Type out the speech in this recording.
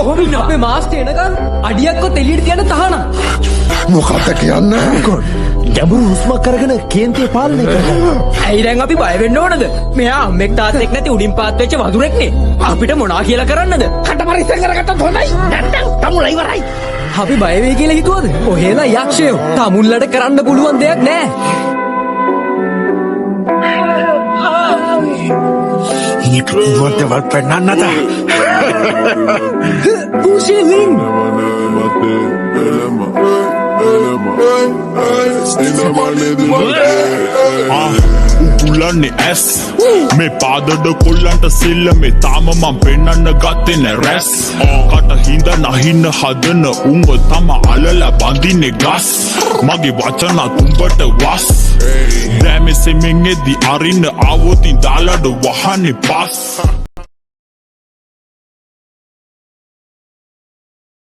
ඔහොම අපේ මාස්ටර් එනකන් අඩියක්වත් එළියට තියන්න තහනම්. මොකක්ද කියන්නේ? ගැඹුරු හුස්මක් අරගෙන කේන්තිය පාලනය කරනවා. ඇයි දැන් අපි බය වෙන්න ඕනද? මෙයා අම්මෙක් තාත්තෙක් නැති උඩින් පාත් වෙච්ච වඳුරෙක්නේ. අපිට මොනා කියලා කරන්නද? කට පරිස්සම් කරගත්තත් හොඳයි. නැත්තම් තමුලා ඉවරයි. අපි බය වෙයි කියලා හිතුවද? ඔහෙලා යක්ෂයෝ. තමුල්ලට කරන්න පුළුවන් දෙයක් නෑ. What the penanada? Pushing. උගුලන්නේ ඇස් මේ පාදඩ කොල්ලන්ට සිල්ල මේ තාම මං පෙන්නන්න ගත්තේ නෑ රැස් කට හිඳ නහින්න හදන උඹ තම අලල බඳින්නේ ගස් මගේ වචන තුඹට වස් දැමෙසෙමෙන් එද්දි අරින්න ආවොතින් දාලඩ වහන්නේ පස්